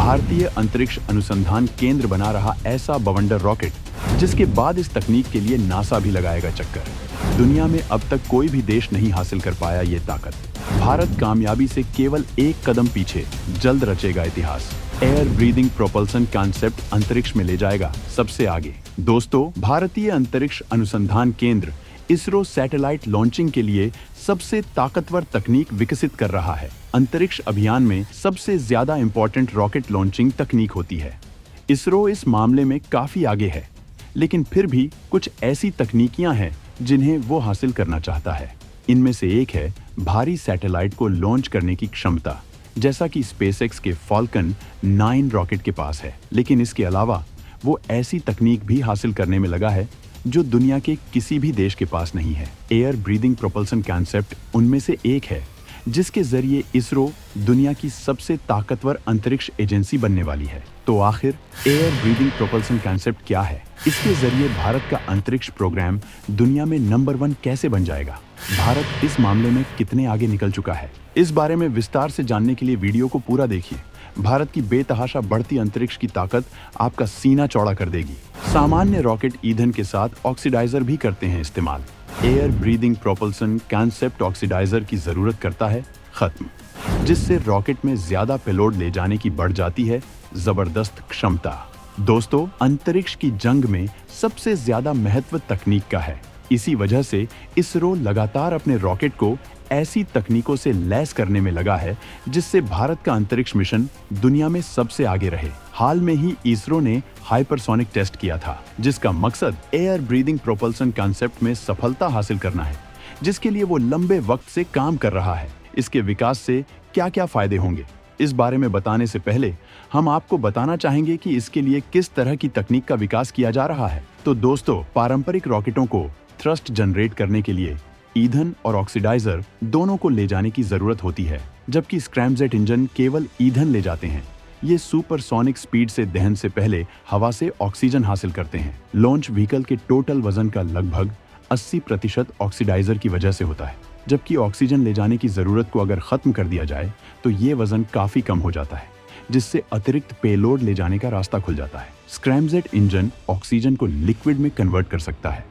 भारतीय अंतरिक्ष अनुसंधान केंद्र बना रहा ऐसा बवंडर रॉकेट जिसके बाद इस तकनीक के लिए नासा भी लगाएगा चक्कर। दुनिया में अब तक कोई भी देश नहीं हासिल कर पाया ये ताकत। भारत कामयाबी से केवल एक कदम पीछे, जल्द रचेगा इतिहास। एयर ब्रीदिंग प्रोपल्सन कॉन्सेप्ट अंतरिक्ष में ले जाएगा सबसे आगे। दोस्तों, भारतीय अंतरिक्ष अनुसंधान केंद्र इसरो सैटेलाइट लॉन्चिंग के लिए सबसे ताकतवर तकनीक विकसित कर रहा है। अंतरिक्ष अभियान में सबसे ज्यादा इंपॉर्टेंट रॉकेट लॉन्चिंग तकनीक होती है। इसरो इस मामले में काफी आगे है, लेकिन फिर भी कुछ ऐसी तकनीकियां हैं जिन्हें वो हासिल करना चाहता है। इनमें से एक है भारी सैटेलाइट को लॉन्च करने की क्षमता, जैसा कि स्पेसएक्स के फॉल्कन 9 रॉकेट के पास है। लेकिन इसके अलावा वो ऐसी तकनीक भी हासिल करने में लगा है जो दुनिया के किसी भी देश के पास नहीं है। एयर ब्रीदिंग प्रोपल्सन कॉन्सेप्ट उनमें से एक है, जिसके जरिए इसरो दुनिया की सबसे ताकतवर अंतरिक्ष एजेंसी बनने वाली है। तो आखिर एयर ब्रीदिंग प्रोपल्सन कॉन्सेप्ट क्या है? इसके जरिए भारत का अंतरिक्ष प्रोग्राम दुनिया में नंबर 1 कैसे बन जाएगा? भारत इस मामले में कितने आगे निकल चुका है? इस बारे में विस्तार से जानने के लिए वीडियो को पूरा देखिए। भारत की बेतहाशा बढ़ती अंतरिक्ष की ताकत आपका सीना चौड़ा कर देगी। सामान्य रॉकेट ईंधन के साथ ऑक्सीडाइजर भी करते हैं इस्तेमाल। Air breathing propulsion concept oxidiser की जरूरत करता है खत्म, जिससे रॉकेट में ज्यादा पेलोड ले जाने की बढ़ जाती है जबरदस्त क्षमता। दोस्तों, अंतरिक्ष की जंग में सबसे ज्यादा महत्व तकनीक का है। इसी वजह से इसरो लगातार अपने रॉकेट को ऐसी तकनीकों से लैस करने में लगा है जिससे भारत का अंतरिक्ष मिशन दुनिया में सबसे आगे रहे। हाल में ही इसरो ने हाइपरसोनिक टेस्ट किया था, जिसका मकसद एयर ब्रीदिंग प्रोपल्सन कॉन्सेप्ट में सफलता हासिल करना है, जिसके लिए वो लंबे वक्त से काम कर रहा है। इसके विकास से क्या क्या फायदे होंगे, इस बारे में बताने से पहले हम आपको बताना चाहेंगे कि इसके लिए किस तरह की तकनीक का विकास किया जा रहा है। तो दोस्तों, पारंपरिक रॉकेटों को थ्रस्ट जनरेट करने के लिए ईंधन और ऑक्सीडाइजर दोनों को ले जाने की जरूरत होती है, जबकि स्क्रैमजेट इंजन केवल ईंधन ले जाते हैं। ये सुपरसोनिक स्पीड से दहन से पहले हवा से ऑक्सीजन हासिल करते हैं। लॉन्च व्हीकल के टोटल वजन का लगभग 80% ऑक्सीडाइजर की वजह से होता है, जबकि ऑक्सीजन ले जाने की जरूरत को अगर खत्म कर दिया जाए तो ये वजन काफी कम हो जाता है, जिससे अतिरिक्त पेलोड ले जाने का रास्ता खुल जाता है। स्क्रैमजेट इंजन ऑक्सीजन को लिक्विड में कन्वर्ट कर सकता है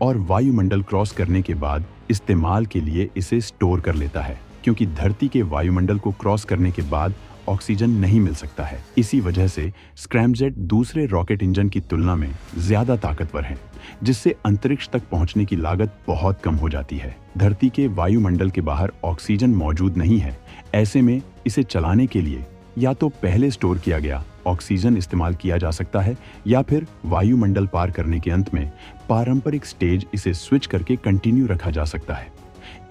और वायुमंडल क्रॉस करने के बाद इस्तेमाल के लिए इसे स्टोर कर लेता है, क्योंकि धरती के वायुमंडल को क्रॉस करने के बाद ऑक्सीजन नहीं मिल सकता है। इसी वजह से स्क्रैमजेट दूसरे रॉकेट इंजन की तुलना में ज्यादा ताकतवर है, जिससे अंतरिक्ष तक पहुंचने की लागत बहुत कम हो जाती है। धरती के वायुमंडल के बाहर ऑक्सीजन मौजूद नहीं है। ऐसे में इसे चलाने के लिए या तो पहले स्टोर किया गया ऑक्सीजन इस्तेमाल किया जा सकता है, या फिर वायुमंडल पार करने के अंत में पारंपरिक स्टेज इसे स्विच करके कंटिन्यू रखा जा सकता है।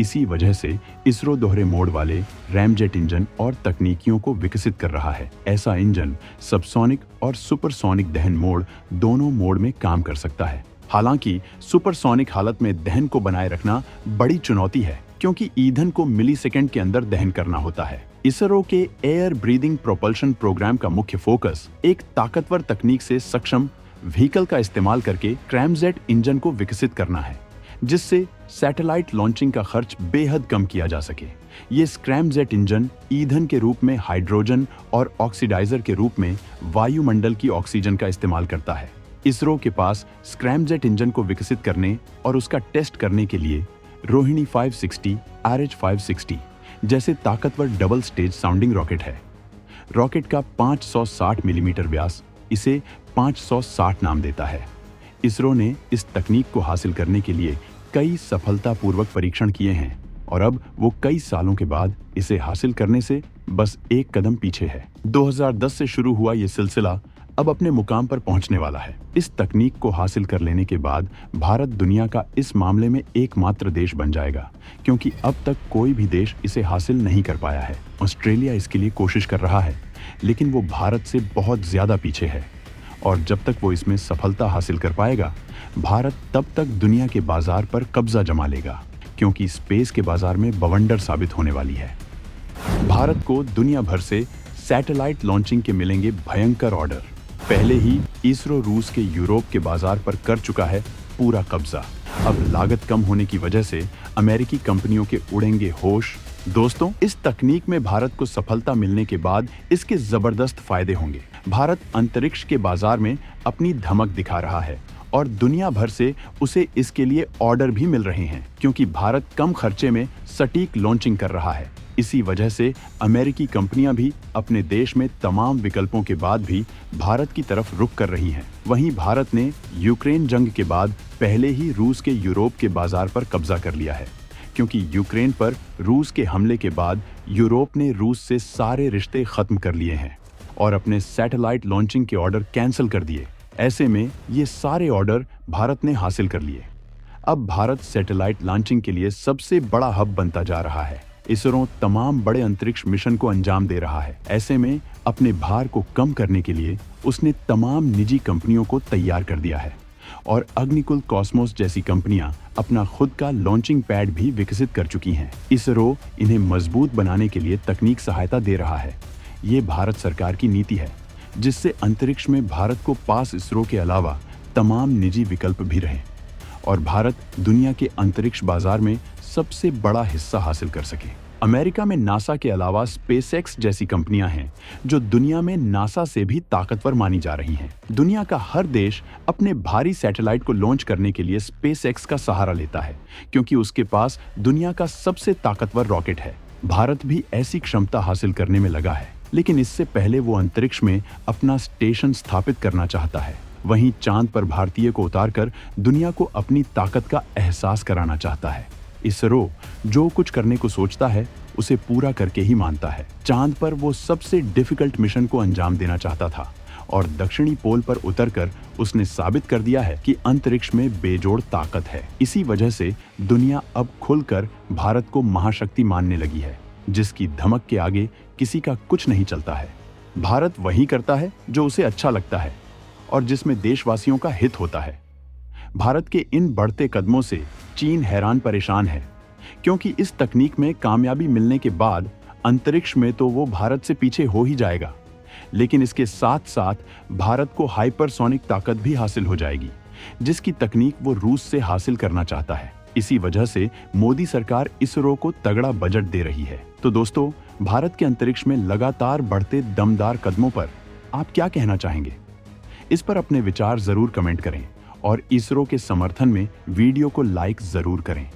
इसी वजह से इसरो दोहरे मोड वाले रैमजेट इंजन और तकनीकियों को विकसित कर रहा है। ऐसा इंजन सबसोनिक और सुपरसोनिक दहन मोड दोनों मोड में काम कर सकता है। हालांकि सुपरसोनिक हालत में दहन को बनाए रखना बड़ी चुनौती है, क्योंकि ईंधन को मिलीसेकंड के अंदर दहन करना होता है। इसरो के एयर ब्रीदिंग प्रोपल्शन प्रोग्राम का मुख्य फोकस एक ताकतवर तकनीक से सक्षम व्हीकल का इस्तेमाल करके स्क्रैमजेट इंजन को विकसित करना है, जिससे सैटेलाइट लॉन्चिंग का खर्च बेहद कम किया जा सके। ये स्क्रैमजेट इंजन ईंधन के रूप में हाइड्रोजन और ऑक्सीडाइजर के रूप में वायुमंडल की ऑक्सीजन का इस्तेमाल करता है। इसरो के पास स्क्रैमजेट इंजन को विकसित करने और उसका टेस्ट करने के लिए रोहिणी 560, RH 560 जैसे ताकतवर डबल स्टेज साउंडिंग रॉकेट है। रॉकेट का 560 मिलीमीटर व्यास इसे 560 नाम देता है। इसरो ने इस तकनीक को हासिल करने के लिए कई सफलतापूर्वक परीक्षण किए हैं और अब वो कई सालों के बाद इसे हासिल करने से बस एक कदम पीछे है। 2010 से शुरू हुआ ये सिलसिला अब अपने मुकाम पर पहुंचने वाला है। इस तकनीक को हासिल कर लेने के बाद भारत दुनिया का इस मामले में एकमात्र देश बन जाएगा, क्योंकि अब तक कोई भी देश इसे हासिल नहीं कर पाया है। ऑस्ट्रेलिया इसके लिए कोशिश कर रहा है, लेकिन वो भारत से बहुत ज्यादा पीछे है, और जब तक वो इसमें सफलता हासिल कर पाएगा, भारत तब तक दुनिया के बाजार पर कब्जा जमा लेगा, क्योंकि स्पेस के बाजार में बवंडर साबित होने वाली है। भारत को दुनिया भर से सैटेलाइट लॉन्चिंग के मिलेंगे भयंकर ऑर्डर। पहले ही इसरो रूस के यूरोप के बाजार पर कर चुका है पूरा कब्जा। अब लागत कम होने की वजह से अमेरिकी कंपनियों के उड़ेंगे होश, दोस्तों, इस तकनीक में भारत को सफलता मिलने के बाद इसके जबरदस्त फायदे होंगे। भारत अंतरिक्ष के बाजार में अपनी धमक दिखा रहा है और दुनिया भर से उसे इसके लिए ऑर्डर भी मिल रहे हैं, क्योंकि भारत कम खर्चे में सटीक लॉन्चिंग कर रहा है। इसी वजह से अमेरिकी कंपनियां भी अपने देश में तमाम विकल्पों के बाद भी भारत की तरफ रुख कर रही हैं। वहीं भारत ने यूक्रेन जंग के बाद पहले ही रूस के यूरोप के बाजार पर कब्जा कर लिया है, क्योंकि यूक्रेन पर रूस के हमले के बाद यूरोप ने रूस से सारे रिश्ते खत्म कर लिए हैं और अपने सैटेलाइट लॉन्चिंग के ऑर्डर कैंसिल कर दिए। ऐसे में ये सारे ऑर्डर भारत ने हासिल कर लिए। अब भारत सैटेलाइट लॉन्चिंग के लिए सबसे बड़ा हब बनता जा रहा है। इसरो तमाम बड़े अंतरिक्ष मिशन को अंजाम दे रहा है। ऐसे में अपने भार को कम करने के लिए उसने तमाम निजी कंपनियों को तैयार कर दिया है और अग्निकुल कॉस्मोस जैसी कंपनियां अपना खुद का लॉन्चिंग पैड भी विकसित कर चुकी हैं। इसरो इन्हें मजबूत बनाने के लिए तकनीक सहायता दे रहा है। ये भारत सरकार की नीति है, जिससे अंतरिक्ष में भारत को पास इसरो के अलावा तमाम निजी विकल्प भी रहें और भारत दुनिया के अंतरिक्ष बाजार में सबसे बड़ा हिस्सा हासिल कर सके। अमेरिका में नासा के अलावा स्पेसएक्स जैसी कंपनियां हैं जो दुनिया में नासा से भी ताकतवर मानी जा रही हैं। दुनिया का हर देश अपने भारी सैटेलाइट को लॉन्च करने के लिए स्पेसएक्स का सहारा लेता है, क्योंकि उसके पास दुनिया का सबसे ताकतवर रॉकेट है। भारत भी ऐसी क्षमता हासिल करने में लगा है, लेकिन इससे पहले वो अंतरिक्ष में अपना स्टेशन स्थापित करना चाहता है। वहीं चांद पर भारतीय को उतारकर दुनिया को अपनी ताकत का एहसास कराना चाहता है। इसरो जो कुछ करने को सोचता है उसे पूरा करके ही मानता है। चांद पर वो सबसे डिफिकल्ट मिशन को अंजाम देना चाहता था और दक्षिणी पोल पर उतरकर उसने साबित कर दिया है कि अंतरिक्ष में बेजोड़ ताकत है। इसी वजह से दुनिया अब खुलकर भारत को महाशक्ति मानने लगी है, जिसकी धमक के आगे किसी का कुछ नहीं चलता है। भारत वही करता है जो उसे अच्छा लगता है और जिसमें देशवासियों का हित होता है। भारत के इन बढ़ते कदमों से चीन हैरान परेशान है, क्योंकि इस तकनीक में कामयाबी मिलने के बाद अंतरिक्ष में तो वो भारत से पीछे हो ही जाएगा, लेकिन इसके साथ साथ भारत को हाइपरसोनिक ताकत भी हासिल हो जाएगी, जिसकी तकनीक वो रूस से हासिल करना चाहता है। इसी वजह से मोदी सरकार इसरो को तगड़ा बजट दे रही है। तो दोस्तों, भारत के अंतरिक्ष में लगातार बढ़ते दमदार कदमों पर आप क्या कहना चाहेंगे? इस पर अपने विचार जरूर कमेंट करें और इसरो के समर्थन में वीडियो को लाइक जरूर करें।